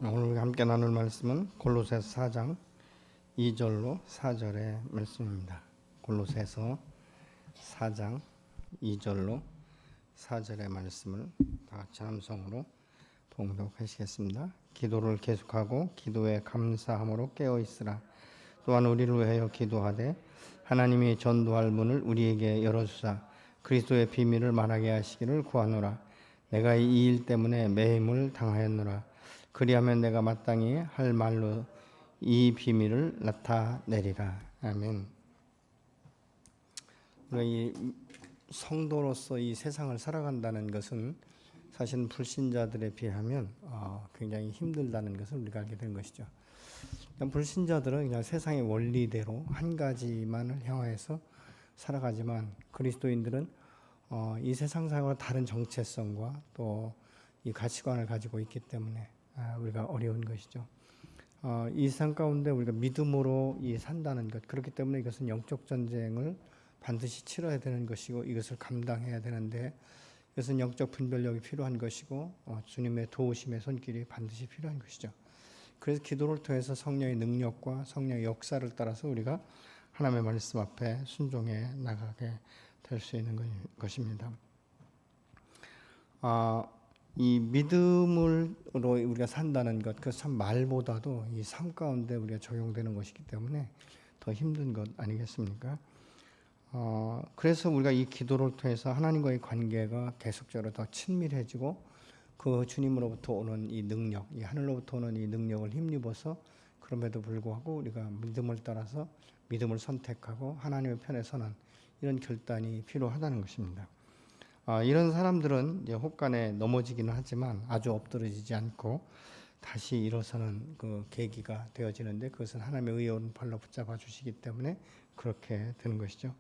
오늘 우리가 함께 나눌 말씀은 골로새서 4장 2절로 4절의 말씀입니다. 골로새서 4장 2절로 4절의 말씀을 다 같이 함성으로 봉독하시겠습니다. 기도를 계속하고 기도에 감사함으로 깨어 있으라. 또한 우리를 위하여 기도하되 하나님이 전도할 문을 우리에게 열어주사 그리스도의 비밀을 말하게 하시기를 구하노라. 내가 이 일 때문에 매임을 당하였노라. 그리하면 내가 마땅히 할 말로 이 비밀을 나타내리라. 아멘. 우리가 이 성도로서 이 세상을 살아간다는 것은 사실 불신자들에 비하면 굉장히 힘들다는 것을 우리가 알게 된 것이죠. 불신자들은 그냥 세상의 원리대로 한 가지만을 향하여서 살아가지만 그리스도인들은 이 세상 사회와 다른 정체성과 또 이 가치관을 가지고 있기 때문에 우리가 어려운 것이죠. 이 세상 가운데 우리가 믿음으로 산다는 것, 그렇기 때문에 이것은 영적 전쟁을 반드시 치러야 되는 것이고 이것을 감당해야 되는데 이것은 영적 분별력이 필요한 것이고 주님의 도우심의 손길이 반드시 필요한 것이죠. 그래서 기도를 통해서 성령의 능력과 성령의 역사를 따라서 우리가 하나님의 말씀 앞에 순종해 나가게 될 수 있는 것입니다. 이 믿음으로 우리가 산다는 것, 그 참 말보다도 이 삶 가운데 우리가 적용되는 것이기 때문에 더 힘든 것 아니겠습니까? 그래서 우리가 이 기도를 통해서 하나님과의 관계가 계속적으로 더 친밀해지고 그 주님으로부터 오는 이 능력, 이 하늘로부터 오는 이 능력을 힘입어서 그럼에도 불구하고 우리가 믿음을 따라서 믿음을 선택하고 하나님의 편에 서는 이런 결단이 필요하다는 것입니다. 이런 사람들은 이제 혹간에 넘어지기는 하지만 아주 엎드러지지 않고 다시 일어서는 그 계기가 되어지는데 그것은 하나님의 의로운 팔로 붙잡아 주시기 때문에 그렇게 되는 것이죠.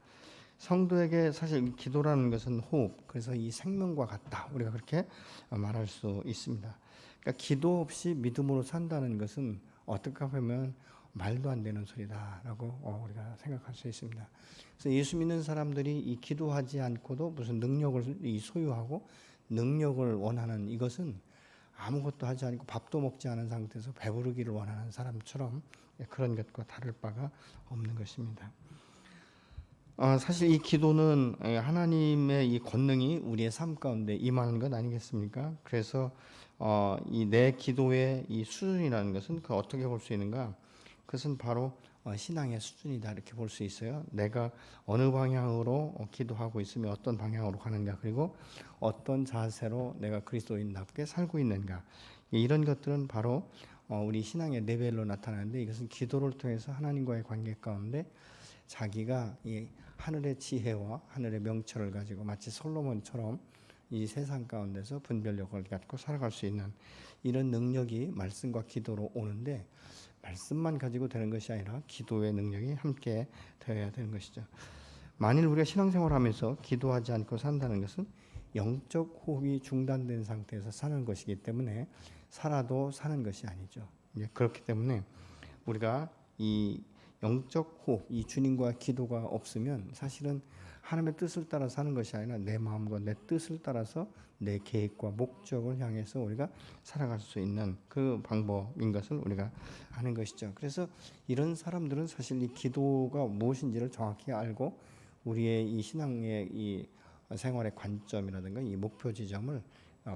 성도에게 사실 기도라는 것은 호흡, 그래서 이 생명과 같다. 우리가 그렇게 말할 수 있습니다. 그러니까 기도 없이 믿음으로 산다는 것은 어떻게 보면 말도 안 되는 소리다라고 우리가 생각할 수 있습니다. 그래서 예수 믿는 사람들이 이 기도하지 않고도 무슨 능력을 소유하고 능력을 원하는 이것은 아무것도 하지 않고 밥도 먹지 않은 상태에서 배부르기를 원하는 사람처럼 그런 것과 다를 바가 없는 것입니다. 사실 이 기도는 하나님의 이 권능이 우리의 삶 가운데 임하는 것 아니겠습니까? 그래서 이 내 기도의 이 수준이라는 것은 그 어떻게 볼 수 있는가? 그것은 바로 신앙의 수준이다 이렇게 볼 수 있어요. 내가 어느 방향으로 기도하고 있으면 어떤 방향으로 가는가, 그리고 어떤 자세로 내가 그리스도인답게 살고 있는가, 이런 것들은 바로 우리 신앙의 레벨로 나타나는데 이것은 기도를 통해서 하나님과의 관계 가운데 자기가 이 하늘의 지혜와 하늘의 명철을 가지고 마치 솔로몬처럼 이 세상 가운데서 분별력을 갖고 살아갈 수 있는 이런 능력이 말씀과 기도로 오는데 말씀만 가지고 되는 것이 아니라 기도의 능력이 함께 되어야 되는 것이죠. 만일 우리가 신앙생활하면서 기도하지 않고 산다는 것은 영적 호흡이 중단된 상태에서 사는 것이기 때문에 살아도 사는 것이 아니죠. 그렇기 때문에 우리가 이 영적 호흡, 이 주님과 기도가 없으면 사실은 하나님의 뜻을 따라 사는 것이 아니라 내 마음과 내 뜻을 따라서 내 계획과 목적을 향해서 우리가 살아갈 수 있는 그 방법인 것을 우리가 아는 것이죠. 그래서 이런 사람들은 사실 이 기도가 무엇인지를 정확히 알고 우리의 이 신앙의 이 생활의 관점이라든가 이 목표 지점을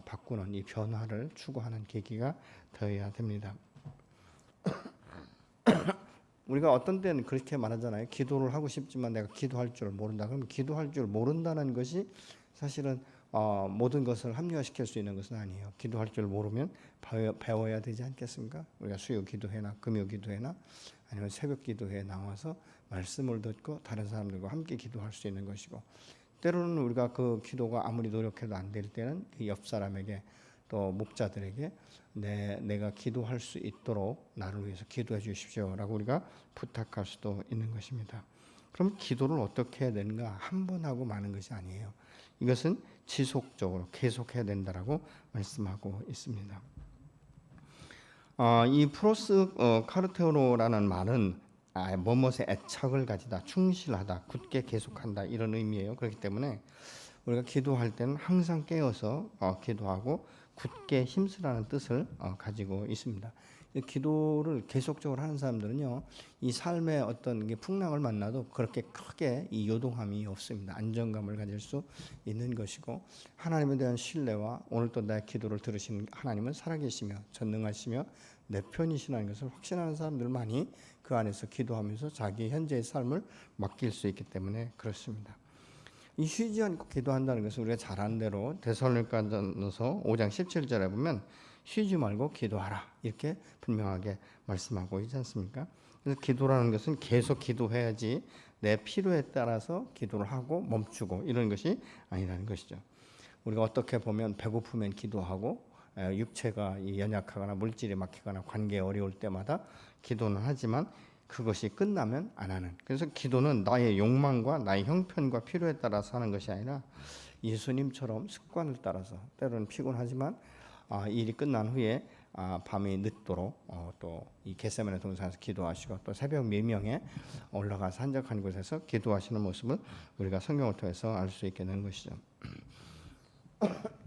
바꾸는 이 변화를 추구하는 계기가 되어야 됩니다. 우리가 어떤 때는 그렇게 말하잖아요. 기도를 하고 싶지만 내가 기도할 줄 모른다. 그럼 기도할 줄 모른다는 것이 사실은 모든 것을 합리화시킬 수 있는 것은 아니에요. 기도할 줄 모르면 배워야 되지 않겠습니까? 우리가 수요 기도회나 금요 기도회나 아니면 새벽 기도회에 나와서 말씀을 듣고 다른 사람들과 함께 기도할 수 있는 것이고, 때로는 우리가 그 기도가 아무리 노력해도 안 될 때는 그 옆 사람에게 또 목자들에게 내가 기도할 수 있도록 나를 위해서 기도해 주십시오라고 우리가 부탁할 수도 있는 것입니다. 그럼 기도를 어떻게 해야 되는가? 한 번 하고 마는 것이 아니에요. 이것은 지속적으로 계속해야 된다라고 말씀하고 있습니다. 이 프로스 카르테오로라는 말은 뭐뭇에 애착을 가지다, 충실하다, 굳게 계속한다 이런 의미예요. 그렇기 때문에 우리가 기도할 때는 항상 깨어서 기도하고 굳게 힘쓰라는 뜻을 가지고 있습니다. 기도를 계속적으로 하는 사람들은요, 이 삶의 어떤 게 풍랑을 만나도 그렇게 크게 이 요동함이 없습니다. 안정감을 가질 수 있는 것이고, 하나님에 대한 신뢰와 오늘 또 내 기도를 들으신 하나님은 살아계시며 전능하시며 내 편이시라는 것을 확신하는 사람들만이 그 안에서 기도하면서 자기 현재의 삶을 맡길 수 있기 때문에 그렇습니다. 이 쉬지 않고 기도한다는 것은 우리가 잘 아는 대로 데살로니가전서 5장 17절에 보면 쉬지 말고 기도하라 이렇게 분명하게 말씀하고 있지 않습니까? 그래서 기도라는 것은 계속 기도해야지 내 필요에 따라서 기도를 하고 멈추고 이런 것이 아니라는 것이죠. 우리가 어떻게 보면 배고프면 기도하고 육체가 연약하거나 물질이 막히거나 관계에 어려울 때마다 기도는 하지만 그것이 끝나면 안 하는. 그래서 기도는 나의 욕망과 나의 형편과 필요에 따라서 하는 것이 아니라 예수님처럼 습관을 따라서 때로는 피곤하지만 일이 끝난 후에 밤이 늦도록 또 이 겟세마네 동산에서 기도하시고 또 새벽 미명에 올라가서 한적한 곳에서 기도하시는 모습을 우리가 성경을 통해서 알 수 있게 되는 것이죠.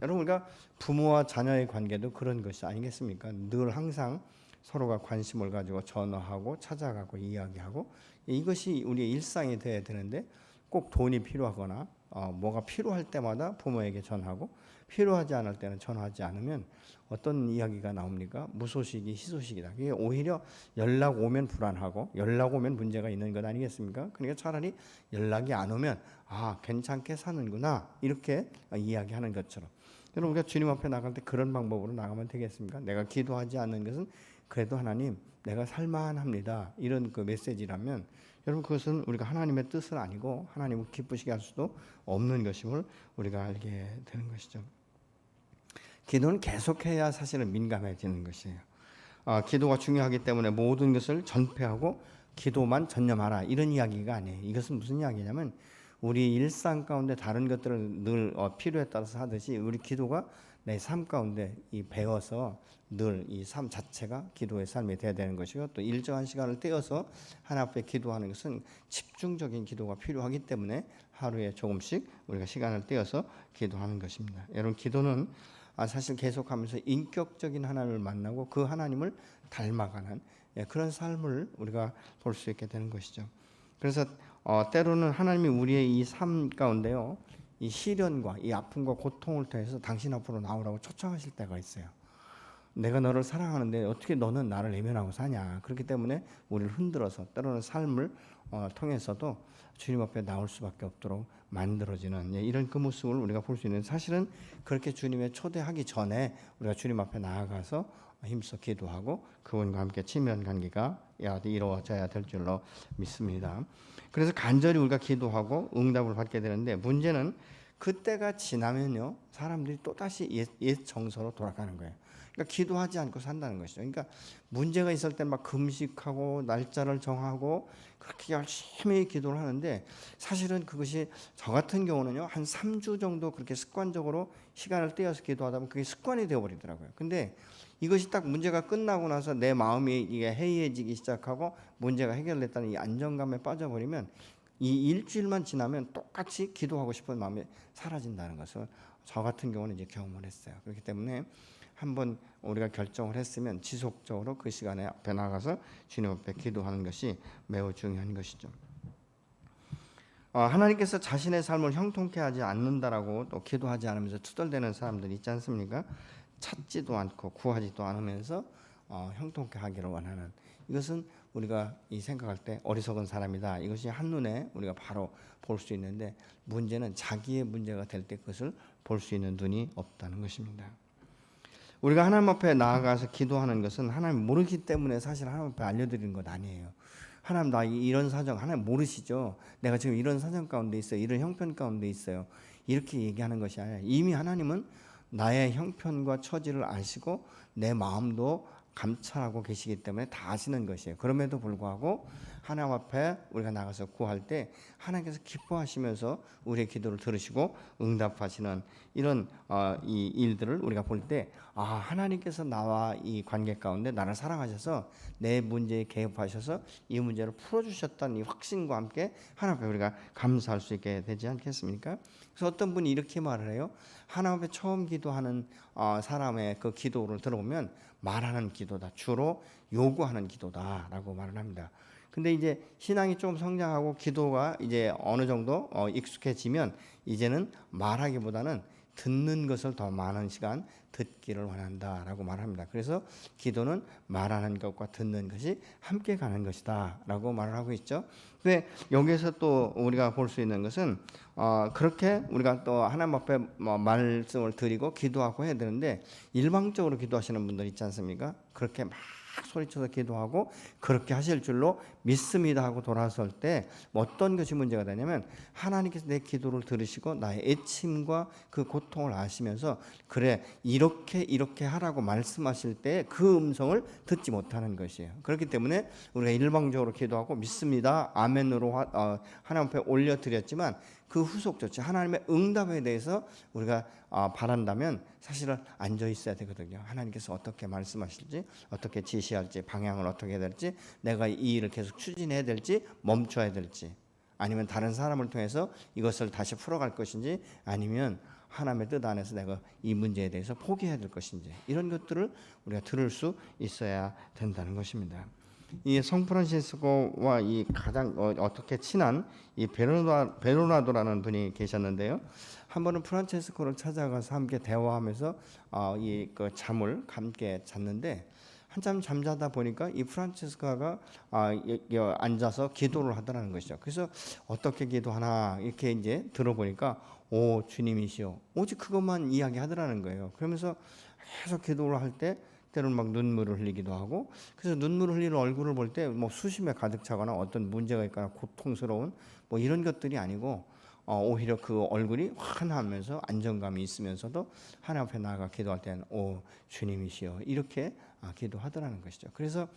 여러분, 우리가 부모와 자녀의 관계도 그런 것이 아니겠습니까? 늘 항상 서로가 관심을 가지고 전화하고 찾아가고 이야기하고 이것이 우리의 일상이 되어야 되는데 꼭 돈이 필요하거나 뭐가 필요할 때마다 부모에게 전하고 필요하지 않을 때는 전화하지 않으면 어떤 이야기가 나옵니까? 무소식이 희소식이다. 이게 오히려 연락 오면 불안하고 연락 오면 문제가 있는 것 아니겠습니까? 그러니까 차라리 연락이 안 오면 괜찮게 사는구나 이렇게 이야기하는 것처럼 여러분, 우리가 주님 앞에 나갈 때 그런 방법으로 나가면 되겠습니까? 내가 기도하지 않는 것은 그래도 하나님 내가 살만합니다 이런 그 메시지라면 여러분 그것은 우리가 하나님의 뜻은 아니고 하나님을 기쁘시게 할 수도 없는 것임을 우리가 알게 되는 것이죠. 기도는 계속해야 사실은 민감해지는 것이에요. 기도가 중요하기 때문에 모든 것을 전폐하고 기도만 전념하라 이런 이야기가 아니에요. 이것은 무슨 이야기냐면 우리 일상 가운데 다른 것들을 늘 필요에 따라서 하듯이 우리 기도가 내 삶 가운데 배워서 늘 이 삶 자체가 기도의 삶이 되어야 되는 것이고 또 일정한 시간을 떼어서 하나님 앞에 기도하는 것은 집중적인 기도가 필요하기 때문에 하루에 조금씩 우리가 시간을 떼어서 기도하는 것입니다. 여러분, 기도는 사실 계속하면서 인격적인 하나님을 만나고 그 하나님을 닮아가는 그런 삶을 우리가 볼 수 있게 되는 것이죠. 그래서 때로는 하나님이 우리의 이 삶 가운데요, 이 시련과 이 아픔과 고통을 통해서 당신 앞으로 나오라고 초청하실 때가 있어요. 내가 너를 사랑하는데 어떻게 너는 나를 외면하고 사냐. 그렇기 때문에 우리를 흔들어서 때로는 삶을 통해서도 주님 앞에 나올 수밖에 없도록 만들어지는 이런 그 모습을 우리가 볼 수 있는, 사실은 그렇게 주님의 초대하기 전에 우리가 주님 앞에 나아가서 힘써 기도하고 그분과 함께 친밀한 관계가 이루어져야 될 줄로 믿습니다. 그래서 간절히 우리가 기도하고 응답을 받게 되는데 문제는 그때가 지나면요 사람들이 또다시 옛 정서로 돌아가는 거예요. 그러니까 기도하지 않고 산다는 것이죠. 그러니까 문제가 있을 때 막 금식하고 날짜를 정하고 그렇게 열심히 기도를 하는데 사실은 그것이 저 같은 경우는요 한 3주 정도 그렇게 습관적으로 시간을 떼어서 기도하다 보면 그게 습관이 되어버리더라고요. 근데 이것이 딱 문제가 끝나고 나서 내 마음이 이게 해이해지기 시작하고 문제가 해결됐다는 이 안정감에 빠져버리면 이 일주일만 지나면 똑같이 기도하고 싶은 마음이 사라진다는 것을 저 같은 경우는 이제 경험을 했어요. 그렇기 때문에 한번 우리가 결정을 했으면 지속적으로 그 시간에 앞에 나가서 주님 앞에 기도하는 것이 매우 중요한 것이죠. 하나님께서 자신의 삶을 형통케 하지 않는다라고 또 기도하지 않으면서 투덜대는 사람들이 있지 않습니까? 찾지도 않고 구하지도 않으면서 형통케 하기를 원하는, 이것은 우리가 이 생각할 때 어리석은 사람이다. 이것이 한눈에 우리가 바로 볼 수 있는데 문제는 자기의 문제가 될 때 그것을 볼 수 있는 눈이 없다는 것입니다. 우리가 하나님 앞에 나아가서 기도하는 것은 하나님 모르기 때문에 사실 하나님 앞에 알려드리는 것 아니에요. 하나님 나 이런 사정 하나님 모르시죠. 내가 지금 이런 사정 가운데 있어요. 이런 형편 가운데 있어요. 이렇게 얘기하는 것이 아니라 이미 하나님은 나의 형편과 처지를 아시고 내 마음도 감찰하고 계시기 때문에 다 아시는 것이에요. 그럼에도 불구하고 하나님 앞에 우리가 나가서 구할 때 하나님께서 기뻐하시면서 우리의 기도를 들으시고 응답하시는 이런 이 일들을 우리가 볼 때 하나님께서 나와 이 관계 가운데 나를 사랑하셔서 내 문제에 개입하셔서 이 문제를 풀어주셨다는 이 확신과 함께 하나님 앞에 우리가 감사할 수 있게 되지 않겠습니까? 그래서 어떤 분이 이렇게 말을 해요. 하나님 앞에 처음 기도하는 사람의 그 기도를 들어보면 말하는 기도다, 주로 요구하는 기도다라고 말을 합니다. 근데 이제 신앙이 좀 성장하고 기도가 이제 어느 정도 익숙해지면 이제는 말하기보다는 듣는 것을 더 많은 시간 듣기를 원한다라고 말합니다. 그래서 기도는 말하는 것과 듣는 것이 함께 가는 것이다라고 말을 하고 있죠. 근데 여기서 또 우리가 볼 수 있는 것은 그렇게 우리가 또 하나님 앞에 말씀을 드리고 기도하고 해야 되는데 일방적으로 기도하시는 분들 있지 않습니까? 그렇게 막 소리쳐서 기도하고 그렇게 하실 줄로 믿습니다 하고 돌아설 때 어떤 것이 문제가 되냐면 하나님께서 내 기도를 들으시고 나의 애침과 그 고통을 아시면서 그래 이렇게 하라고 말씀하실 때 그 음성을 듣지 못하는 것이에요. 그렇기 때문에 우리가 일방적으로 기도하고 믿습니다 아멘으로 하나님 앞에 올려드렸지만 그 후속 조치 하나님의 응답에 대해서 우리가 바란다면 사실은 앉아 있어야 되거든요. 하나님께서 어떻게 말씀하실지, 어떻게 지시할지, 방향을 어떻게 해야 될지, 내가 이 일을 계속 추진해야 될지, 멈춰야 될지, 아니면 다른 사람을 통해서 이것을 다시 풀어갈 것인지, 아니면 하나님의 뜻 안에서 내가 이 문제에 대해서 포기해야 될 것인지, 이런 것들을 우리가 들을 수 있어야 된다는 것입니다. 이 성프란시스코와 이 가장 어떻게 친한 이 베르나도라는 분이 계셨는데요. 한 번은 프란체스코를 찾아가서 함께 대화하면서 이 그 잠을 함께 잤는데 한참 잠자다 보니까 이 프란체스코가 앉아서 기도를 하더라는 것이죠. 그래서 어떻게 기도하나 이렇게 이제 들어보니까 오 주님이시여 오직 그것만 이야기하더라는 거예요. 그러면서 계속 기도를 할 때 때로는 막 눈물을 흘리기도 하고 그래서 눈물을 흘리는 얼굴을 볼 때 뭐 수심에 가득 차거나 어떤 문제가 있거나 고통스러운 뭐 이런 것들이 아니고 오히려 그 얼굴이 환하면서 안정감이 있으면서도 하나님 앞에 나아가 기도할 때는 오 주님이시여 이렇게 기도하더라는 것이죠. 그래서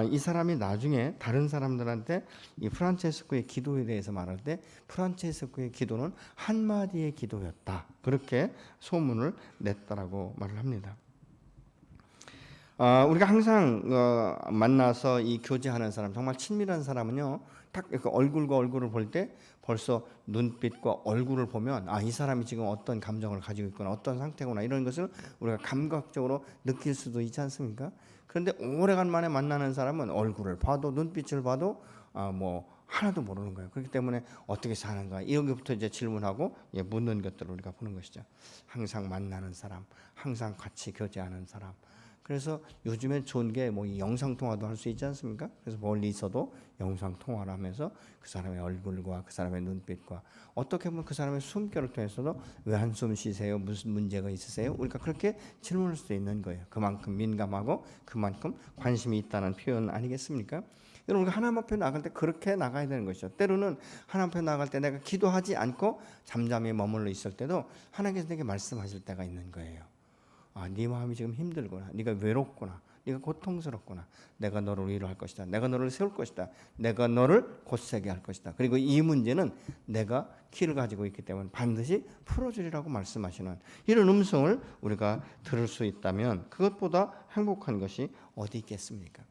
이 사람이 나중에 다른 사람들한테 이 프란체스코의 기도에 대해서 말할 때 프란체스코의 기도는 한마디의 기도였다 그렇게 소문을 냈다라고 말을 합니다. 우리가 항상 만나서 이 교제하는 사람 정말 친밀한 사람은요 딱 이렇게 얼굴과 얼굴을 볼 때 벌써 눈빛과 얼굴을 보면 이 사람이 지금 어떤 감정을 가지고 있거나 어떤 상태구나 이런 것을 우리가 감각적으로 느낄 수도 있지 않습니까? 그런데 오래간만에 만나는 사람은 얼굴을 봐도 눈빛을 봐도 뭐 하나도 모르는 거예요. 그렇기 때문에 어떻게 사는가 이런것부터 이제 질문하고 묻는 것들을 우리가 보는 것이죠. 항상 만나는 사람, 항상 같이 교제하는 사람. 그래서 요즘에 좋은 게 뭐 영상 통화도 할 수 있지 않습니까? 그래서 멀리 있어도 영상 통화를 하면서 그 사람의 얼굴과 그 사람의 눈빛과 어떻게 보면 그 사람의 숨결을 통해서도 왜 한숨 쉬세요? 무슨 문제가 있으세요? 우리가 그렇게 질문할 수 있는 거예요. 그만큼 민감하고 그만큼 관심이 있다는 표현 아니겠습니까? 여러분 하나님 앞에 나갈 때 그렇게 나가야 되는 것이죠. 때로는 하나님 앞에 나갈 때 내가 기도하지 않고 잠잠히 머물러 있을 때도 하나님께서 내게 말씀하실 때가 있는 거예요. 네 마음이 지금 힘들구나. 네가 외롭구나. 네가 고통스럽구나. 내가 너를 위로할 것이다. 내가 너를 세울 것이다. 내가 너를 곧세게 할 것이다. 그리고 이 문제는 내가 키를 가지고 있기 때문에 반드시 풀어주리라고 말씀하시는 이런 음성을 우리가 들을 수 있다면 그것보다 행복한 것이 어디 있겠습니까?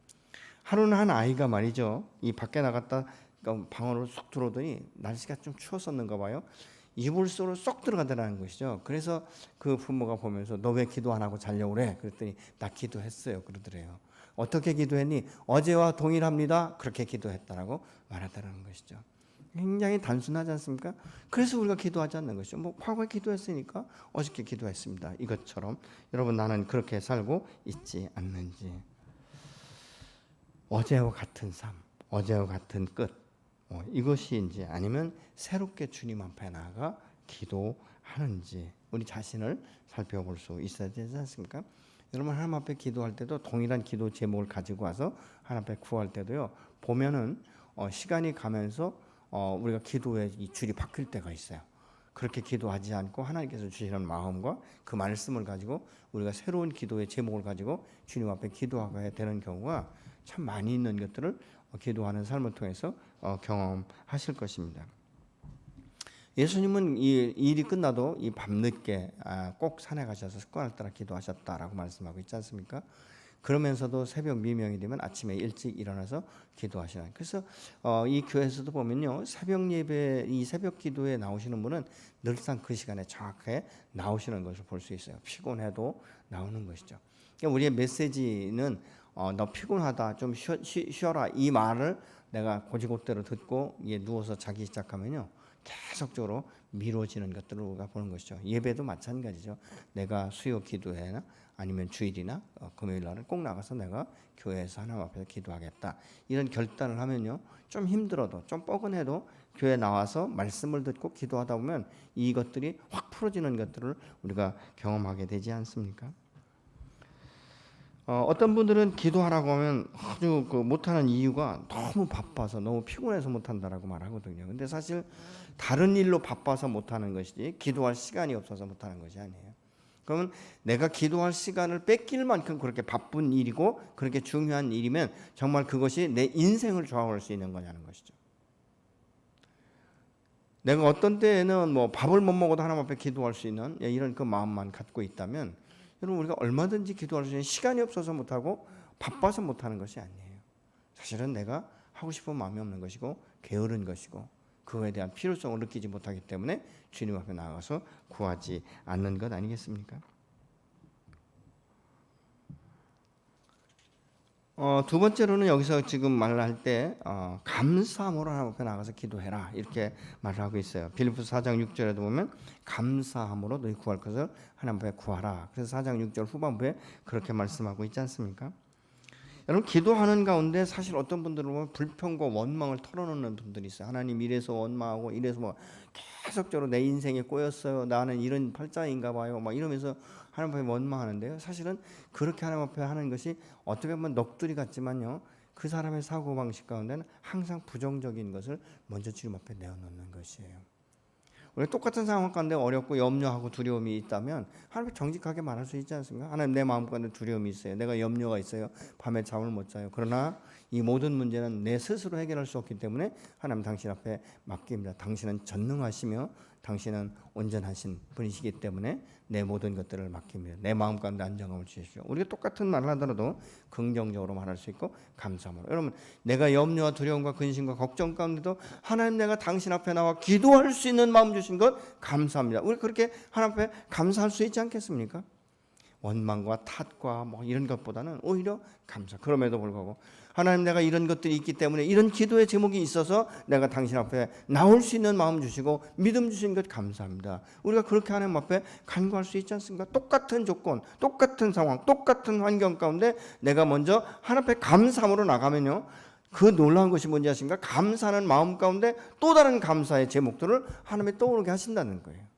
하루는 한 아이가 말이죠. 이 밖에 나갔다 방으로 쏙 들어오더니 날씨가 좀 추웠었는가 봐요. 이불 속으로 쏙 들어가더라는 것이죠. 그래서 그 부모가 보면서 너 왜 기도 안 하고 자려고 그래? 그랬더니 나 기도했어요. 그러더래요. 어떻게 기도했니? 어제와 동일합니다. 그렇게 기도했다라고 말하더라는 것이죠. 굉장히 단순하지 않습니까? 그래서 우리가 기도하지 않는 것이죠. 뭐 과거에 기도했으니까 어저께 기도했습니다. 이것처럼 여러분 나는 그렇게 살고 있지 않는지. 어제와 같은 삶, 어제와 같은 끝. 이것인지 아니면 새롭게 주님 앞에 나아가 기도하는지 우리 자신을 살펴볼 수 있어야 되지 않습니까? 여러분 하나님 앞에 기도할 때도 동일한 기도 제목을 가지고 와서 하나님 앞에 구할 때도요 보면은 시간이 가면서 우리가 기도의 이 줄이 바뀔 때가 있어요. 그렇게 기도하지 않고 하나님께서 주시는 마음과 그 말씀을 가지고 우리가 새로운 기도의 제목을 가지고 주님 앞에 기도하게 되는 경우가 참 많이 있는 것들을 기도하는 삶을 통해서 경험하실 것입니다. 예수님은 이 일이 끝나도 이 밤늦게 꼭 산에 가셔서 습관을 따라 기도하셨다라고 말씀하고 있지 않습니까? 그러면서도 새벽 미명이 되면 아침에 일찍 일어나서 기도하시는. 그래서 이 교회에서도 보면요, 새벽 예배, 이 새벽 기도에 나오시는 분은 늘상 그 시간에 정확하게 나오시는 것을 볼 수 있어요. 피곤해도 나오는 것이죠. 그러니까 우리의 메시지는 너 피곤하다, 좀 쉬어라, 이 말을 내가 고지고대로 듣고 누워서 자기 시작하면요, 계속적으로 미뤄지는 것들을 우리가 보는 것이죠. 예배도 마찬가지죠. 내가 수요 기도회나 아니면 주일이나 금요일 날은 꼭 나가서 내가 교회에서 하나님 앞에서 기도하겠다, 이런 결단을 하면요, 좀 힘들어도 좀 뻐근해도 교회 나와서 말씀을 듣고 기도하다 보면 이것들이 확 풀어지는 것들을 우리가 경험하게 되지 않습니까? 어떤 분들은 기도하라고 하면 아주 못하는 이유가 너무 바빠서, 너무 피곤해서 못한다라고 말하거든요. 근데 사실 다른 일로 바빠서 못하는 것이지 기도할 시간이 없어서 못하는 것이 아니에요. 그러면 내가 기도할 시간을 뺏길 만큼 그렇게 바쁜 일이고 그렇게 중요한 일이면 정말 그것이 내 인생을 좌우할 수 있는 거냐는 것이죠. 내가 어떤 때에는 뭐 밥을 못 먹어도 하나님 앞에 기도할 수 있는 이런 그 마음만 갖고 있다면, 여러분, 우리가 얼마든지 기도할 수 있는, 시간이 없어서 못하고 바빠서 못하는 것이 아니에요. 사실은 내가 하고 싶은 마음이 없는 것이고 게으른 것이고 그거에 대한 필요성을 느끼지 못하기 때문에 주님 앞에 나가서 구하지 않는 것 아니겠습니까? 두 번째로는 여기서 지금 말할 때 감사함으로 하나님 앞에 나가서 기도해라, 이렇게 말을 하고 있어요. 빌립보서 4장 6절에도 보면 감사함으로 너희 구할 것을 하나님 앞에 구하라. 그래서 4장 6절 후반부에 그렇게 말씀하고 있지 않습니까? 여러분, 기도하는 가운데 사실 어떤 분들은 보면 불평과 원망을 털어놓는 분들이 있어요. 하나님 이래서 원망하고 이래서 뭐 계속적으로 내 인생에 꼬였어요, 나는 이런 팔자인가 봐요, 막 이러면서 하나님 앞에 원망하는데요, 사실은 그렇게 하나님 앞에 하는 것이 어떻게 보면 넋두리 같지만요, 그 사람의 사고방식 가운데는 항상 부정적인 것을 먼저 주님 앞에 내어놓는 것이에요. 우리가 똑같은 상황 가운데 어렵고 염려하고 두려움이 있다면 하나님 정직하게 말할 수 있지 않습니까? 하나님, 내 마음 가운데 두려움이 있어요, 내가 염려가 있어요, 밤에 잠을 못 자요. 그러나 이 모든 문제는 내 스스로 해결할 수 없기 때문에 하나님 당신 앞에 맡깁니다. 당신은 전능하시며 당신은 온전하신 분이시기 때문에 내 모든 것들을 맡깁니다. 내 마음 가운데 안정감을 주십시오. 우리가 똑같은 말을 하더라도 긍정적으로 말할 수 있고 감사함으로. 여러분, 내가 염려와 두려움과 근심과 걱정 가운데도 하나님, 내가 당신 앞에 나와 기도할 수 있는 마음 주신 것 감사합니다. 우리 그렇게 하나님 앞에 감사할 수 있지 않겠습니까? 원망과 탓과 뭐 이런 것보다는 오히려 감사. 그럼에도 불구하고 하나님, 내가 이런 것들이 있기 때문에 이런 기도의 제목이 있어서 내가 당신 앞에 나올 수 있는 마음 주시고 믿음 주신 것 감사합니다. 우리가 그렇게 하나님 앞에 간구할 수 있지 않습니까? 똑같은 조건, 똑같은 상황, 똑같은 환경 가운데 내가 먼저 하나님 앞에 감사함으로 나가면요, 그 놀라운 것이 뭔지 아십니까? 감사하는 마음 가운데 또 다른 감사의 제목들을 하나님이 떠오르게 하신다는 거예요.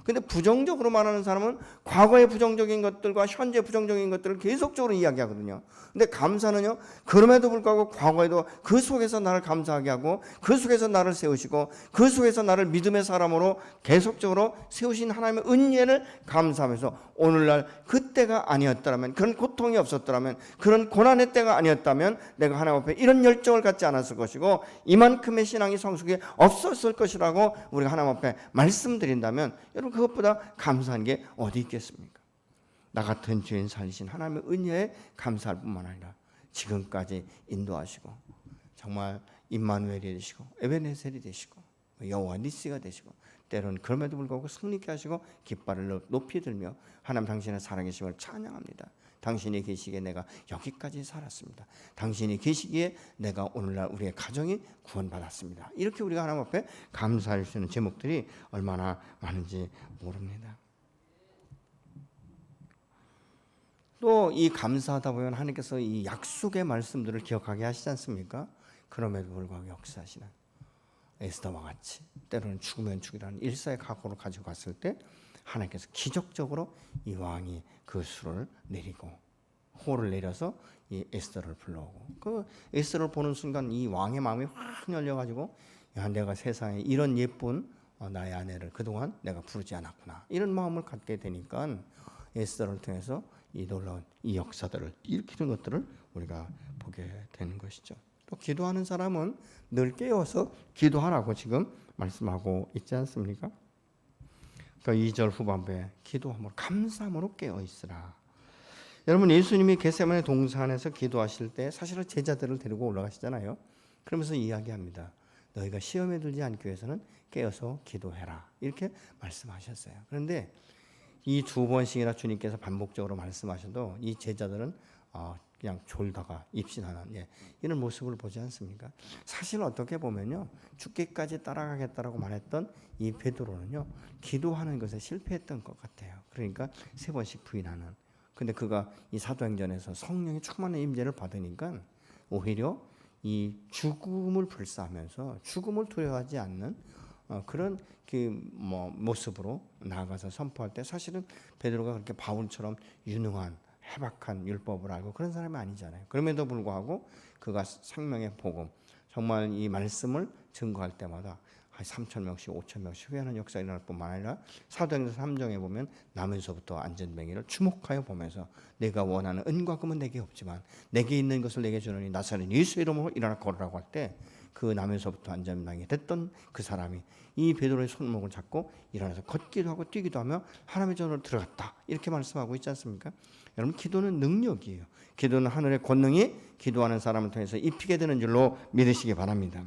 근데 부정적으로 말하는 사람은 과거의 부정적인 것들과 현재 부정적인 것들을 계속적으로 이야기하거든요. 근데 감사는요, 그럼에도 불구하고 과거에도 그 속에서 나를 감사하게 하고 그 속에서 나를 세우시고 그 속에서 나를 믿음의 사람으로 계속적으로 세우신 하나님의 은혜를 감사하면서 오늘날 그때가 아니었더라면, 그런 고통이 없었더라면, 그런 고난의 때가 아니었다면 내가 하나님 앞에 이런 열정을 갖지 않았을 것이고 이만큼의 신앙이 성숙이 없었을 것이라고 우리가 하나님 앞에 말씀드린다면, 여러분, 그것보다 감사한 게 어디 있겠습니까? 나 같은 죄인 살리신 하나님의 은혜에 감사할 뿐만 아니라 지금까지 인도하시고 정말 임마누엘이 되시고 에베네셀이 되시고 여호와 니시가 되시고 때로는 그럼에도 불구하고 승리케 하시고 깃발을 높이 들며 하나님 당신의 살아계심을 찬양합니다. 당신이 계시기에 내가 여기까지 살았습니다. 당신이 계시기에 내가 오늘날 우리의 가정이 구원받았습니다. 이렇게 우리가 하나님 앞에 감사할 수 있는 제목들이 얼마나 많은지 모릅니다. 또 이 감사하다 보면 하나님께서 이 약속의 말씀들을 기억하게 하시지 않습니까? 그럼에도 불구하고 역사하시는 에스더와 같이 때로는 죽으면 죽이라는 일사의 각오를 가지고 갔을 때 하나님께서 기적적으로 이 왕이 그 수를 내리고 호를 내려서 이 에스더를 불러오고, 그 에스더를 보는 순간 이 왕의 마음이 확 열려가지고, 야, 내가 세상에 이런 예쁜 나의 아내를 그동안 내가 부르지 않았구나, 이런 마음을 갖게 되니까 에스더를 통해서 이 놀라운 이 역사들을 일으키는 것들을 우리가 보게 되는 것이죠. 또 기도하는 사람은 늘 깨어서 기도하라고 지금 말씀하고 있지 않습니까? 그러니까 2절 후반부에 기도함으로 감사함으로 깨어 있으라. 여러분 예수님이 겟세마네 동산에서 기도하실 때 사실은 제자들을 데리고 올라가시잖아요. 그러면서 이야기합니다. 너희가 시험에 들지 않기 위해서는 깨어서 기도해라. 이렇게 말씀하셨어요. 그런데 이 두 번씩이나 주님께서 반복적으로 말씀하셔도 이 제자들은 그냥 졸다가 입신하는 이런 모습을 보지 않습니까? 사실 어떻게 보면요, 죽기까지 따라가겠다라고 말했던 이 베드로는요, 기도하는 것에 실패했던 것 같아요. 그러니까 3번씩 부인하는. 근데 그가 이 사도행전에서 성령의 충만한 임재를 받으니까 오히려 이 죽음을 불사하면서 죽음을 두려워하지 않는 그런 모습으로 나아가서 선포할 때 사실은 베드로가 그렇게 바울처럼 유능한 해박한 율법을 알고 그런 사람이 아니잖아요. 그럼에도 불구하고 그가 생명의 복음, 정말 이 말씀을 증거할 때마다 3,000명씩 5,000명씩 회하는 역사가 일어날 뿐만 아니라 사도행전 3장에 보면 나면서부터 안전뱅이를 주목하여 보면서 내가 원하는 은과 금은 내게 없지만 내게 있는 것을 내게 주노니 나사렛 예수의 이름으로 일어나 걸으라고 할 때 그 나면서부터 안전뱅이 됐던 그 사람이 이 베드로의 손목을 잡고 일어나서 걷기도 하고 뛰기도 하며 하나님의 전으로 들어갔다. 이렇게 말씀하고 있지 않습니까? 여러분 기도는 능력이에요. 기도는 하늘의 권능이 기도하는 사람을 통해서 입히게 되는 줄로 믿으시기 바랍니다.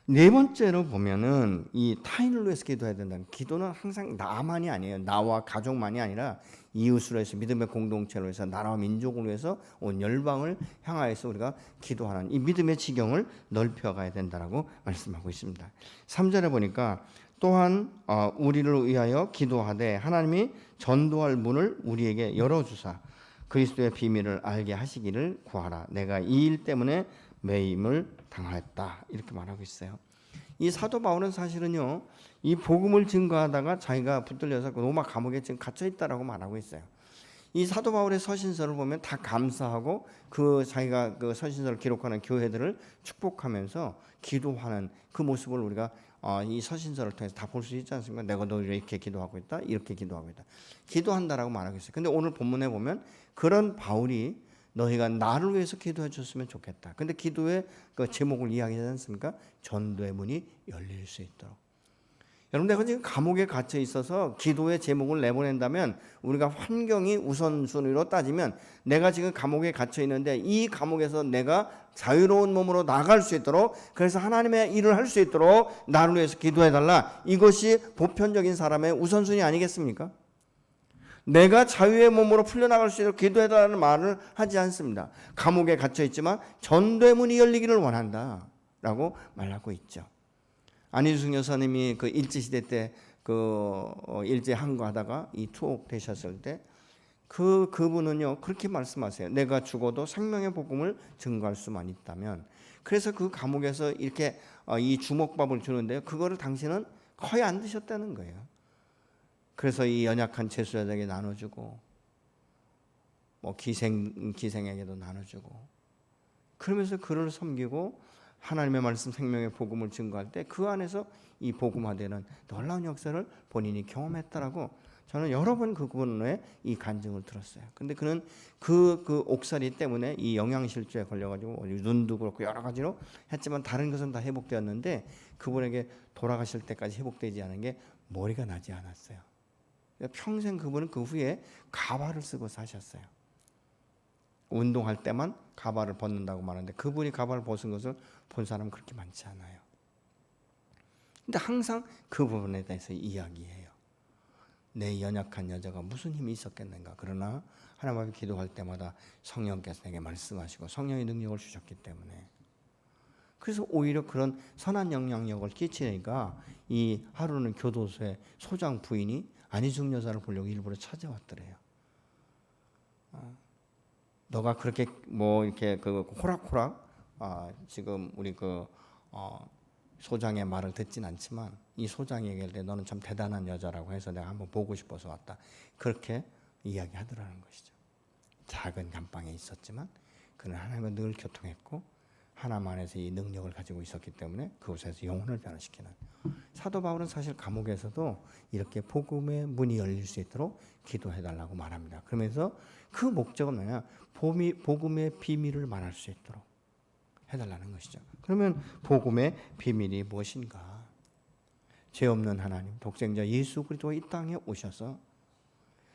네 번째로 보면은 이 타인을 위해서 기도해야 된다는, 기도는 항상 나만이 아니에요. 나와 가족만이 아니라 이웃을 위해서, 믿음의 공동체를 위해서, 나라와 민족을 위해서 온 열방을 향하여서 우리가 기도하는 이 믿음의 지경을 넓혀가야 된다라고 말씀하고 있습니다. 3절에 보니까 또한 우리를 위하여 기도하되 하나님이 전도할 문을 우리에게 열어주사 그리스도의 비밀을 알게 하시기를 구하라. 내가 이 일 때문에 매임을 당하였다. 이렇게 말하고 있어요. 이 사도 바울은 사실은요, 이 복음을 증거하다가 자기가 붙들려서 로마 감옥에 지금 갇혀 있다라고 말하고 있어요. 이 사도 바울의 서신서를 보면 다 감사하고 그 자기가 그 서신서를 기록하는 교회들을 축복하면서 기도하는 그 모습을 우리가 이 서신서를 통해서 다 볼 수 있지 않습니까? 내가 너희를 이렇게 기도하고 있다, 이렇게 기도하고 있다, 기도한다라고 말하고 있어요. 근데 오늘 본문에 보면 그런 바울이 너희가 나를 위해서 기도해 줬으면 좋겠다. 근데 기도의 그 제목을 이야기하지 않습니까? 전도의 문이 열릴 수 있도록. 여러분, 내가 지금 감옥에 갇혀 있어서 기도의 제목을 내보낸다면 우리가 환경이 우선순위로 따지면 내가 지금 감옥에 갇혀 있는데 이 감옥에서 내가 자유로운 몸으로 나갈 수 있도록, 그래서 하나님의 일을 할 수 있도록 나를 위해서 기도해달라. 이것이 보편적인 사람의 우선순위 아니겠습니까? 내가 자유의 몸으로 풀려나갈 수 있도록 기도해달라는 말을 하지 않습니다. 감옥에 갇혀있지만 전도의 문이 열리기를 원한다 라고 말하고 있죠. 안희숙 여사님이 그 일제시대 때 일제 항거하다가 이 투옥되셨을 때 그분은요 그렇게 말씀하세요. 내가 죽어도 생명의 복음을 증거할 수만 있다면. 그래서 그 감옥에서 이렇게 이 주먹밥을 주는데요, 그거를 당신은 거의 안 드셨다는 거예요. 그래서 이 연약한 재수자에게 나눠주고 기생에게도 나눠주고, 그러면서 그를 섬기고 하나님의 말씀 생명의 복음을 증거할 때 그 안에서 이 복음화되는 놀라운 역사를 본인이 경험했다라고 저는 여러 번 그분의 이 간증을 들었어요. 근데 그는 그 옥살이 때문에 이 영양실조에 걸려가지고 눈도 그렇고 여러 가지로 했지만 다른 것은 다 회복되었는데 그분에게 돌아가실 때까지 회복되지 않은 게 머리가 나지 않았어요. 평생 그분은 그 후에 가발을 쓰고 사셨어요. 운동할 때만 가발을 벗는다고 말하는데 그분이 가발을 벗은 것을 본 사람은 그렇게 많지 않아요. 근데 항상 그 부분에 대해서 이야기해요. 내 연약한 여자가 무슨 힘이 있었겠는가. 그러나 하나님 앞에 기도할 때마다 성령께서 내게 말씀하시고 성령의 능력을 주셨기 때문에, 그래서 오히려 그런 선한 영향력을 끼치니까 이 하루는 교도소에 소장 부인이 안희숙 여사를 보려고 일부러 찾아왔더래요. 너가 그렇게 이렇게 호락호락 지금 우리 소장의 말을 듣진 않지만 이 소장이 얘기할 때 너는 참 대단한 여자라고 해서 내가 한번 보고 싶어서 왔다. 그렇게 이야기하더라는 것이죠. 작은 감방에 있었지만 그는 하나님과 늘 교통했고 하나님 안에서 이 능력을 가지고 있었기 때문에 그곳에서 영혼을 변화시키는, 사도 바울은 사실 감옥에서도 이렇게 복음의 문이 열릴 수 있도록 기도해달라고 말합니다. 그러면서 그 목적은 뭐냐, 복음의 비밀을 말할 수 있도록 해달라는 것이죠. 그러면 복음의 비밀이 무엇인가? 죄 없는 하나님, 독생자 예수 그리스도가 이 땅에 오셔서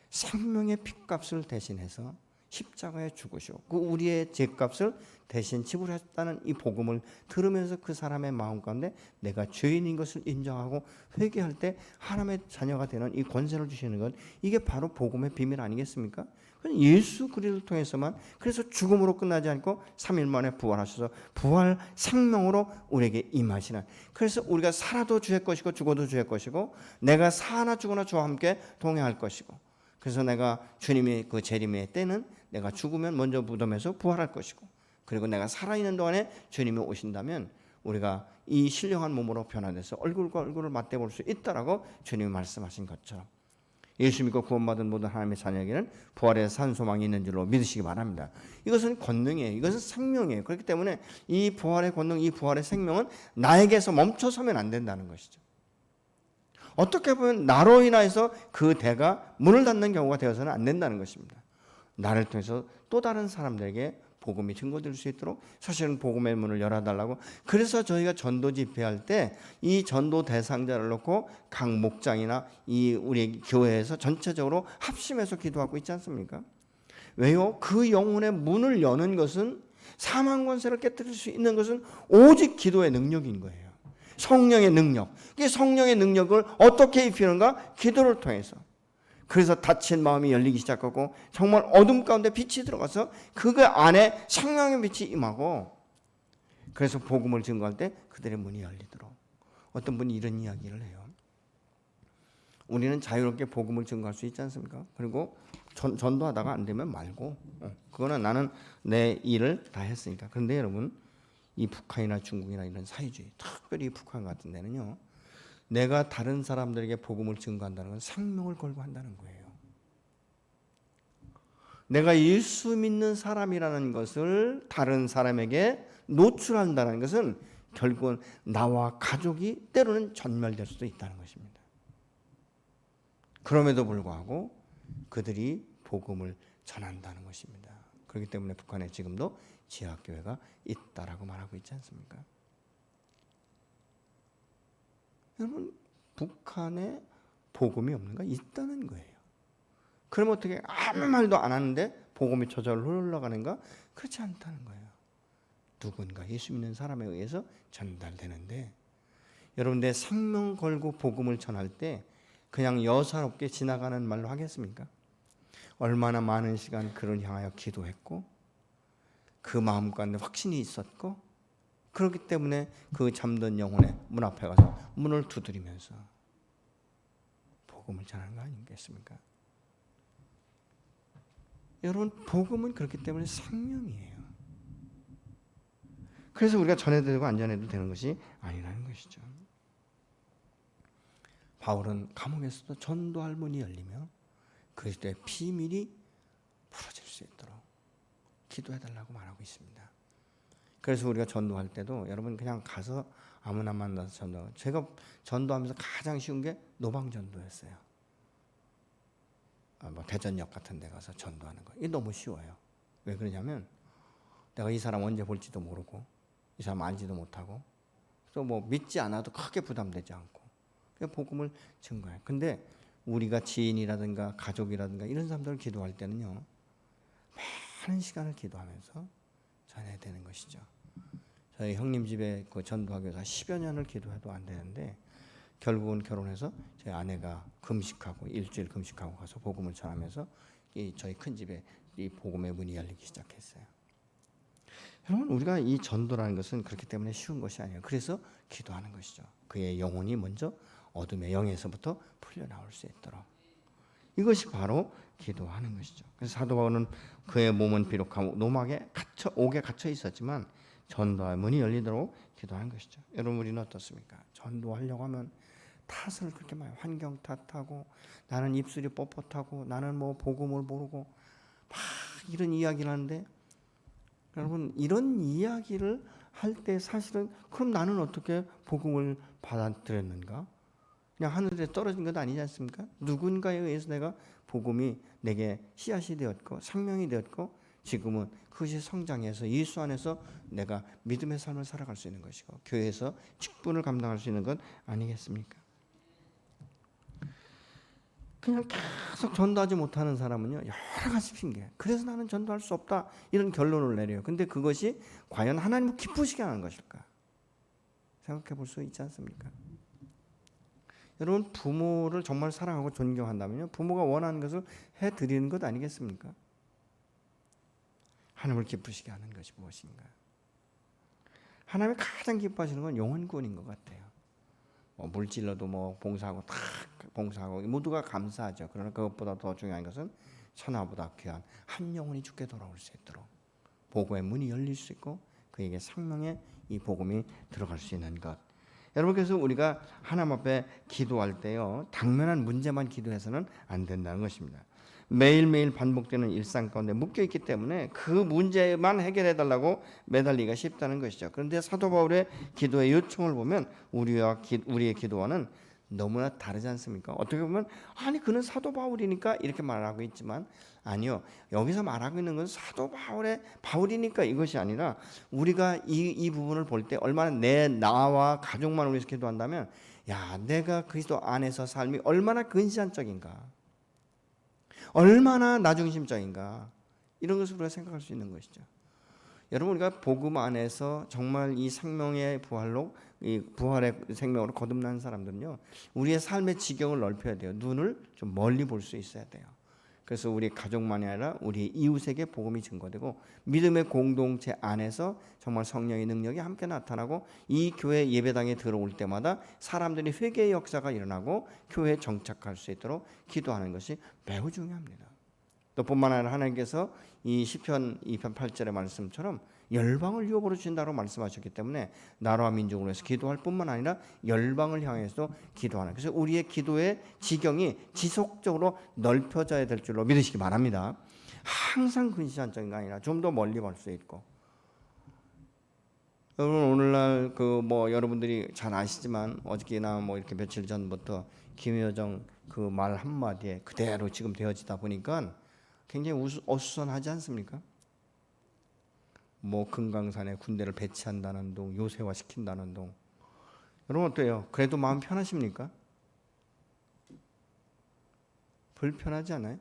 생명의 핏값을 대신해서 십자가에 죽으시고 그 우리의 죄값을 대신 지불했다는 이 복음을 들으면서 그 사람의 마음 가운데 내가 죄인인 것을 인정하고 회개할 때 하나님의 자녀가 되는 이 권세를 주시는 것, 이게 바로 복음의 비밀 아니겠습니까? 예수 그리스도를 통해서만, 그래서 죽음으로 끝나지 않고 3일 만에 부활하셔서 부활 생명으로 우리에게 임하시는, 그래서 우리가 살아도 주의 것이고 죽어도 주의 것이고 내가 사나 죽으나 주와 함께 동행할 것이고, 그래서 내가 주님의 그 재림의 때는 내가 죽으면 먼저 무덤에서 부활할 것이고, 그리고 내가 살아있는 동안에 주님이 오신다면 우리가 이 신령한 몸으로 변화돼서 얼굴과 얼굴을 맞대볼 수 있다라고 주님이 말씀하신 것처럼 예수 믿고 구원받은 모든 하나님의 자녀에게는 부활의 산 소망이 있는 줄로 믿으시기 바랍니다. 이것은 권능이에요. 이것은 생명이에요. 그렇기 때문에 이 부활의 권능, 이 부활의 생명은 나에게서 멈춰서면 안 된다는 것이죠. 어떻게 보면 나로 인하여서 그 대가 문을 닫는 경우가 되어서는 안 된다는 것입니다. 나를 통해서 또 다른 사람들에게 복음이 증거될 수 있도록 사실은 복음의 문을 열어달라고, 그래서 저희가 전도 집회할 때 이 전도 대상자를 놓고 각 목장이나 이 우리 교회에서 전체적으로 합심해서 기도하고 있지 않습니까? 왜요? 그 영혼의 문을 여는 것은, 사망 권세를 깨뜨릴 수 있는 것은 오직 기도의 능력인 거예요. 성령의 능력. 이 성령의 능력을 어떻게 입히는가? 기도를 통해서. 그래서 닫힌 마음이 열리기 시작하고 정말 어둠 가운데 빛이 들어가서 그 안에 생명의 빛이 임하고, 그래서 복음을 증거할 때 그들의 문이 열리도록. 어떤 분이 이런 이야기를 해요. 우리는 자유롭게 복음을 증거할 수 있지 않습니까? 그리고 전도하다가 안 되면 말고, 그거는 나는 내 일을 다 했으니까. 그런데 여러분, 이 북한이나 중국이나 이런 사회주의, 특별히 북한 같은 데는요, 내가 다른 사람들에게 복음을 증거한다는 건 생명을 걸고 한다는 거예요. 내가 예수 믿는 사람이라는 것을 다른 사람에게 노출한다는 것은 결국은 나와 가족이 때로는 전멸될 수도 있다는 것입니다. 그럼에도 불구하고 그들이 복음을 전한다는 것입니다. 그렇기 때문에 북한에 지금도 지하교회가 있다라고 말하고 있지 않습니까? 여러분, 북한에 복음이 없는가? 있다는 거예요. 그럼 어떻게 아무 말도 안 하는데 복음이 저절로 흘러가는가? 그렇지 않다는 거예요. 누군가 예수 믿는 사람에 의해서 전달되는데, 여러분, 내 생명 걸고 복음을 전할 때 그냥 여사롭게 지나가는 말로 하겠습니까? 얼마나 많은 시간 그를 향하여 기도했고 그 마음 가운데 확신이 있었고, 그렇기 때문에 그 잠든 영혼의 문 앞에 가서 문을 두드리면서 복음을 전하는 거 아니겠습니까? 여러분, 복음은 그렇기 때문에 생명이에요. 그래서 우리가 전해도 되고 안 전해도 되는 것이 아니라는 것이죠. 바울은 감옥에서도 전도할 문이 열리며 그리스도의 비밀이 풀어질 수 있도록 기도해달라고 말하고 있습니다. 그래서 우리가 전도할 때도 여러분 그냥 가서 아무나 만나서 전도. 제가 전도하면서 가장 쉬운 게 노방전도였어요. 뭐 대전역 같은 데 가서 전도하는 거. 이게 너무 쉬워요. 왜 그러냐면 내가 이 사람 언제 볼지도 모르고 이 사람 알지도 못하고 또 뭐 믿지 않아도 크게 부담되지 않고 그냥 복음을 증거해요. 근데 우리가 지인이라든가 가족이라든가 이런 사람들을 기도할 때는요, 많은 시간을 기도하면서 전해야 되는 것이죠. 저희 형님 집에 그 전도하기 위해서 10여 년을 기도해도 안 되는데 결국은 결혼해서 저희 아내가 금식하고 일주일 금식하고 가서 복음을 전하면서 이 저희 큰 집에 이 복음의 문이 열리기 시작했어요. 여러분, 우리가 이 전도라는 것은 그렇기 때문에 쉬운 것이 아니에요. 그래서 기도하는 것이죠. 그의 영혼이 먼저 어둠의 영에서부터 풀려나올 수 있도록. 이것이 바로 기도하는 것이죠. 그래서 사도 바울은 그의 몸은 비록 노막에 옥에 갇혀 있었지만 전도의 문이 열리도록 기도하는 것이죠. 여러분, 우리는 어떻습니까? 전도하려고 하면 탓을 그렇게 많이, 환경 탓하고 나는 입술이 뻣뻣하고 나는 뭐 복음을 모르고 막 이런 이야기를 하는데, 여러분, 이런 이야기를 할 때 사실은 그럼 나는 어떻게 복음을 받아들였는가? 그냥 하늘에 떨어진 것 아니지 않습니까? 누군가에 의해서 내가 복음이 내게 씨앗이 되었고 생명이 되었고 지금은 그것이 성장해서 예수 안에서 내가 믿음의 삶을 살아갈 수 있는 것이고 교회에서 직분을 감당할 수 있는 것 아니겠습니까? 그냥 계속 전도하지 못하는 사람은요, 여러 가지 핑계. 그래서 나는 전도할 수 없다. 이런 결론을 내려요. 근데 그것이 과연 하나님을 기쁘시게 하는 것일까? 생각해 볼 수 있지 않습니까? 여러분, 부모를 정말 사랑하고 존경한다면요, 부모가 원하는 것을 해드리는 것 아니겠습니까? 하나님을 기쁘시게 하는 것이 무엇인가? 하나님이 가장 기뻐하시는 건 영혼구원인 것 같아요. 물질로도 봉사하고 다 봉사하고 모두가 감사하죠. 그러나 그것보다 더 중요한 것은 천하보다 귀한 한 영혼이 주께 돌아올 수 있도록 복음의 문이 열릴 수 있고 그에게 생명의 이 복음이 들어갈 수 있는 것. 여러분, 그래서 우리가 하나님 앞에 기도할 때요, 당면한 문제만 기도해서는 안 된다는 것입니다. 매일매일 반복되는 일상 가운데 묶여있기 때문에 그 문제만 해결해달라고 매달리기가 쉽다는 것이죠. 그런데 사도 바울의 기도의 요청을 보면 우리의 기도와는 너무나 다르지 않습니까? 어떻게 보면 아니 그는 사도 바울이니까 이렇게 말하고 있지만 아니요. 여기서 말하고 있는 것은 사도 바울이니까 이것이 아니라 우리가 이 부분을 볼 때 얼마나 나와 가족만을 위해서 기도한다면 야, 내가 그리스도 안에서 삶이 얼마나 근시안적인가, 얼마나 나중심적인가, 이런 것을 우리가 생각할 수 있는 것이죠. 여러분, 우리가 복음 안에서 정말 이 생명의 부활로, 이 부활의 생명으로 거듭난 사람들은요, 우리의 삶의 지경을 넓혀야 돼요. 눈을 좀 멀리 볼 수 있어야 돼요. 그래서 우리 가족만이 아니라 우리 이웃에게 복음이 증거되고 믿음의 공동체 안에서 정말 성령의 능력이 함께 나타나고 이 교회 예배당에 들어올 때마다 사람들이 회개의 역사가 일어나고 교회에 정착할 수 있도록 기도하는 것이 매우 중요합니다. 또 뿐만 아니라 하나님께서 이 시편 2편 8절의 말씀처럼 열방을 유업으로 주신다고 말씀하셨기 때문에 나라와 민족을 위해서 기도할 뿐만 아니라 열방을 향해서도 기도하는, 그래서 우리의 기도의 지경이 지속적으로 넓혀져야 될 줄로 믿으시기 바랍니다. 항상 근시안적인 게 아니라 좀 더 멀리 볼 수 있고. 여러분, 오늘날 여러분들이 잘 아시지만 어저께나 이렇게 며칠 전부터 김여정 그 말 한마디에 그대로 지금 되어지다 보니까 굉장히 어수선하지 않습니까? 금강산에 군대를 배치한다는 둥, 요새화시킨다는 둥. 여러분 어때요? 그래도 마음 편하십니까? 불편하지 않아요?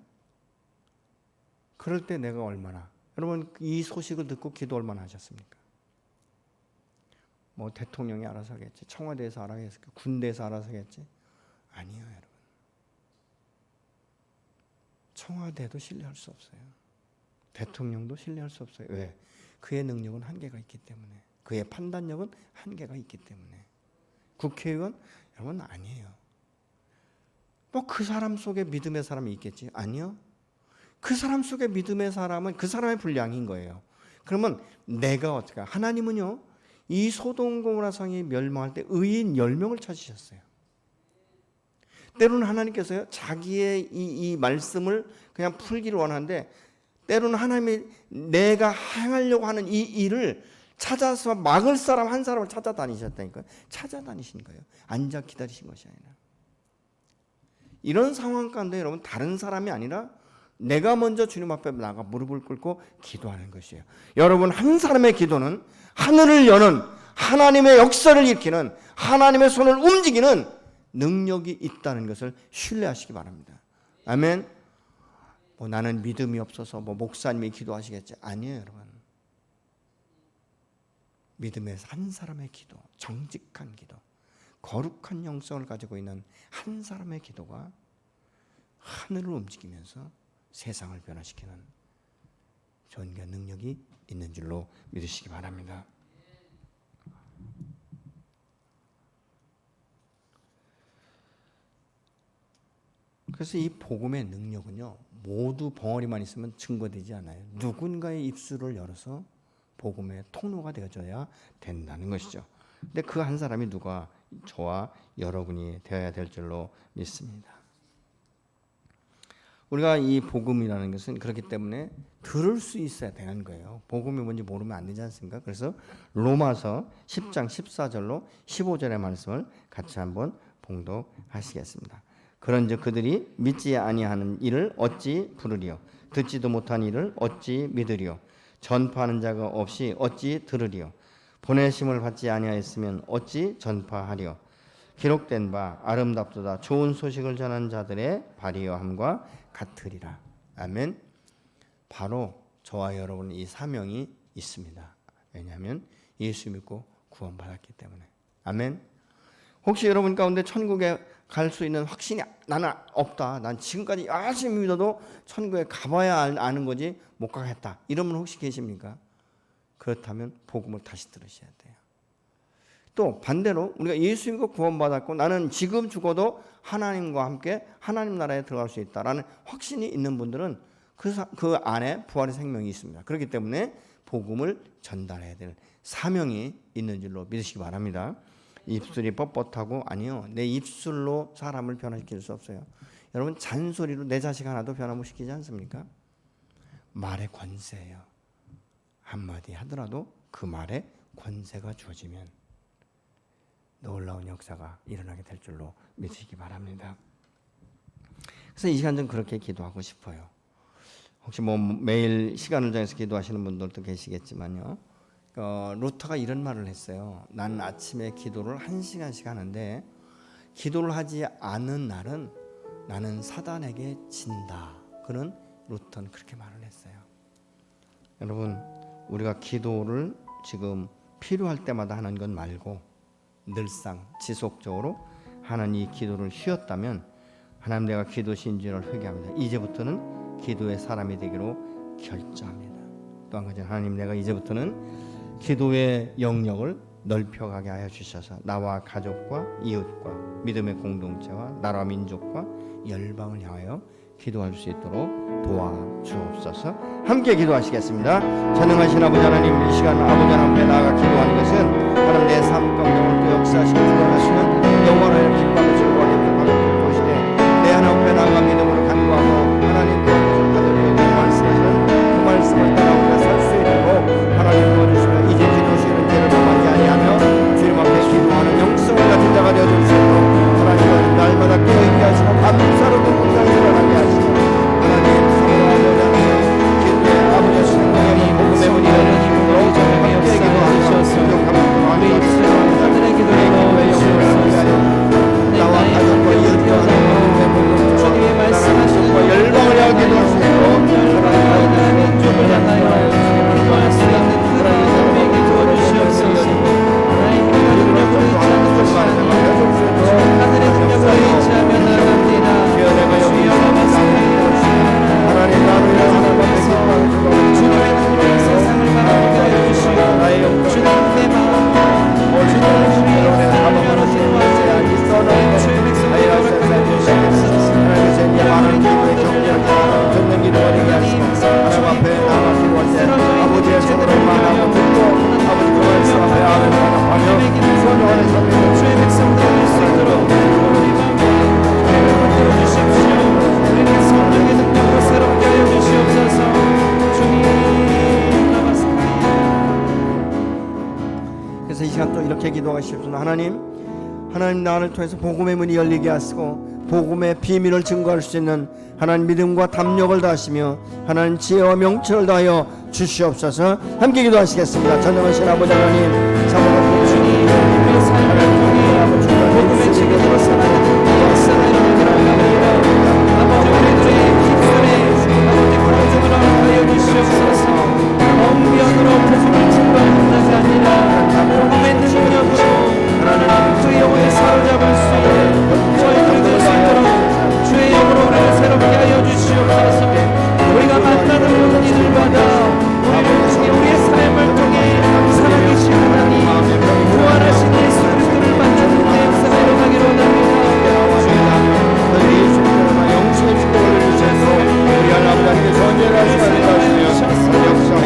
그럴 때 내가 얼마나, 여러분 이 소식을 듣고 기도 얼마나 하셨습니까? 대통령이 알아서 하겠지, 청와대에서 알아서 하겠지, 군대에서 알아서 하겠지? 아니에요, 여러분. 청와대도 신뢰할 수 없어요. 대통령도 신뢰할 수 없어요. 왜? 그의 능력은 한계가 있기 때문에, 그의 판단력은 한계가 있기 때문에. 국회의원? 여러분 아니에요. 그 사람 속에 믿음의 사람이 있겠지? 아니요. 그 사람 속에 믿음의 사람은 그 사람의 분량인 거예요. 그러면 내가 어떻게, 하나님은요 이 소돔 고모라 성이 멸망할 때 의인 10명을 찾으셨어요. 때로는 하나님께서요 자기의 이 말씀을 그냥 풀기를 원하는데, 때로는 하나님이 내가 행하려고 하는 이 일을 찾아서 막을 사람 한 사람을 찾아다니셨다니까요. 찾아다니신 거예요. 앉아 기다리신 것이 아니라. 이런 상황 가운데 여러분, 다른 사람이 아니라 내가 먼저 주님 앞에 나가 무릎을 꿇고 기도하는 것이에요. 여러분, 한 사람의 기도는 하늘을 여는 하나님의 역사를 일으키는, 하나님의 손을 움직이는 능력이 있다는 것을 신뢰하시기 바랍니다. 아멘. 나는 믿음이 없어서 목사님이 기도하시겠지? 아니에요, 여러분. 믿음의 한 사람의 기도, 정직한 기도, 거룩한 영성을 가지고 있는 한 사람의 기도가 하늘을 움직이면서 세상을 변화시키는 존귀한 능력이 있는 줄로 믿으시기 바랍니다. 그래서 이 복음의 능력은요, 모두 벙어리만 있으면 증거되지 않아요. 누군가의 입술을 열어서 복음의 통로가 되어져야 된다는 것이죠. 근데 그 한 사람이 누가 저와 여러분이 되어야 될 줄로 믿습니다. 우리가 이 복음이라는 것은 그렇기 때문에 들을 수 있어야 되는 거예요. 복음이 뭔지 모르면 안 되지 않습니까? 그래서 로마서 10장 14절로 15절의 말씀을 같이 한번 봉독하시겠습니다. 그런즉 그들이 믿지 아니하는 일을 어찌 부르리요? 듣지도 못한 일을 어찌 믿으리요? 전파하는 자가 없이 어찌 들으리요? 보내심을 받지 아니하였으면 어찌 전파하리요? 기록된 바 아름답도다 좋은 소식을 전하는 자들의 발이여함과 같으리라. 아멘. 바로 저와 여러분 이 사명이 있습니다. 왜냐하면 예수 믿고 구원받았기 때문에. 아멘. 혹시 여러분 가운데 천국에 갈 수 있는 확신이 나는 없다. 난 지금까지 열심히 믿어도 천국에 가봐야 아는 거지 못 가겠다. 이런 분 혹시 계십니까? 그렇다면 복음을 다시 들으셔야 돼요. 또 반대로 우리가 예수 믿고 구원받았고 나는 지금 죽어도 하나님과 함께 하나님 나라에 들어갈 수 있다라는 확신이 있는 분들은 그 안에 부활의 생명이 있습니다. 그렇기 때문에 복음을 전달해야 될 사명이 있는 줄로 믿으시기 바랍니다. 입술이 뻣뻣하고 아니요. 내 입술로 사람을 변화시킬 수 없어요. 여러분 잔소리로 내 자식 하나도 변화 못 시키지 않습니까? 말의 권세예요. 한마디 하더라도 그 말에 권세가 주어지면 놀라운 역사가 일어나게 될 줄로 믿으시기 바랍니다. 그래서 이 시간 좀 그렇게 기도하고 싶어요. 혹시 뭐 매일 시간을 정해서 기도하시는 분들도 계시겠지만요. 루터가 이런 말을 했어요. 나는 아침에 기도를 1시간씩 하는데 기도를 하지 않은 날은 나는 사단에게 진다. 그는 루터는 그렇게 말을 했어요. 여러분 우리가 기도를 지금 필요할 때마다 하는 건 말고 늘상 지속적으로 하는 이 기도를 쉬었다면 하나님 내가 기도 신지를 회개합니다. 이제부터는 기도의 사람이 되기로 결정합니다. 또 한 가지 하나님 내가 이제부터는 기도의 영역을 넓혀가게 하여 주셔서 나와 가족과 이웃과 믿음의 공동체와 나라와 민족과 열방을 향하여 기도할 수 있도록 도와주옵소서. 함께 기도하시겠습니다. 전능하신 아버지 하나님 이 시간 아버지 하나님 앞에 나아가 기도하는 것은 하나님 내 삶 가운데 오늘도 역사하시고 주관하시는 영원한 기쁨을 즐거워하게 하는 것이되 내 하나님 앞에 나아가 믿음으로 간구하고 하나님 그 받으려 말씀하시는 그 말씀을 따라 우리가 살 수 있도록 하나님 도와주시며 이제 기도시는 죄를 범하지 아니하며 주님 앞에 기도하는 영성을 가진 자가 되어줄 수 있도록 하나님은 날마다 깨어있게 하시고 감사로 동문장에 일어나게 하시고 하나님 사랑하는 기도의 아버지 성령의 복음의 문이 열리도록 함께 기도하시옵소서. 하늘의 기도에 넣어주시옵소서. 나와 가족과 이웃과 주님의 말씀하시는 열방을 향해 기도할 수 있도록 하나님 민족을 향하여 기도할 수 있는 그런 은혜에게 도와주시옵소서. 하나님 능력을 의지하는 것이 아니라 하늘의 능력을 의지하며 나아갑니다. 주여 말씀하시옵소서. 하나님 나를 위하여 주님의 능력이 세상을 바라보게 하여 주시오. 주님의 마음 주님의 주의 사랑으로 기도하세요. 주의 백성들을 허락하여 주시옵소서. 하나님 기도의 경계를 듣는 기도를 하시옵소서. 하나님 앞에 나가 기도할 때 아버지의 손으로 만나고 듣고 아버지 그 말씀 앞에 아멘 하며 소중한 삶을 주의 백성들을 할 수 있도록 우리 마음에 만들어 주십시오. 우리는 성령의 능력으로 새롭게 하여 주시옵소서. 주님 그래서 이 시간 또 이렇게 기도하십시오. 하나님 나를 통해서 복음의 문이 열리게 하시고 복음의 비밀을 증거할 수 있는 하나님 믿음과 담력을 다하시며 하나님 지혜와 명철을 다하여 주시옵소서. 함께 기도하시겠습니다. 전능하신 아버지 하나님 사모가 주님 우리의 삶을 통해 복음의 지금으로 살아가는 역사가 일어나기를 원합니다. 아버지 우리들의 입술에 아버지 거룩을 허락하여 주시옵소서. 언변으로 복음을 증거하는 자가 아니라 복음의 능력으로 그 영혼을 사로잡을 수 있는 저희들이 될 수 있도록 주의 영으로 우리를 새롭게 하여 주시옵소서. 우리가 만나는 모든 이들마다 우리를 통해 우리의 삶을 통해 살아계신 하나님 부활하신 예수 그리스도를 만나는 내 역사가 일어나기를 원합니다. 영생의 축복을 주셔서 우리 하나님 아버지께 전쟁을 하시며 역사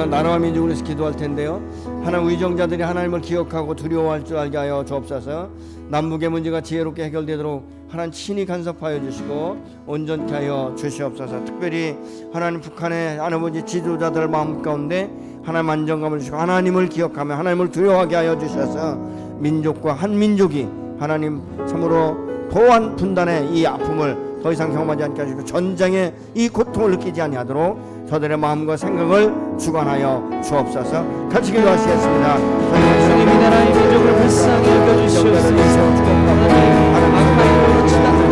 나라와 민족을 위해서 기도할 텐데요. 하나님 위정자들이 하나님을 기억하고 두려워할 줄 알게 하여 주옵소서. 남북의 문제가 지혜롭게 해결되도록 하나님 친히 간섭하여 주시고 온전케 하여 주시옵소서. 특별히 하나님 북한의 하나님 지도자들 마음 가운데 하나님 안정감을 주시고 하나님을 기억하며 하나님을 두려워하게 하여 주셔서 민족과 한 민족이 하나님 참으로 보안 분단의 이 아픔을 더 이상 경험하지 않게 하시고 전쟁의 이 고통을 느끼지 아니하도록 저들의 마음과 생각을 주관하여 주옵소서. 같이 기도하시겠습니다. 주님이 나라의 민족을 불쌍히 여겨주시옵소서. 하나님 악마의 치닫는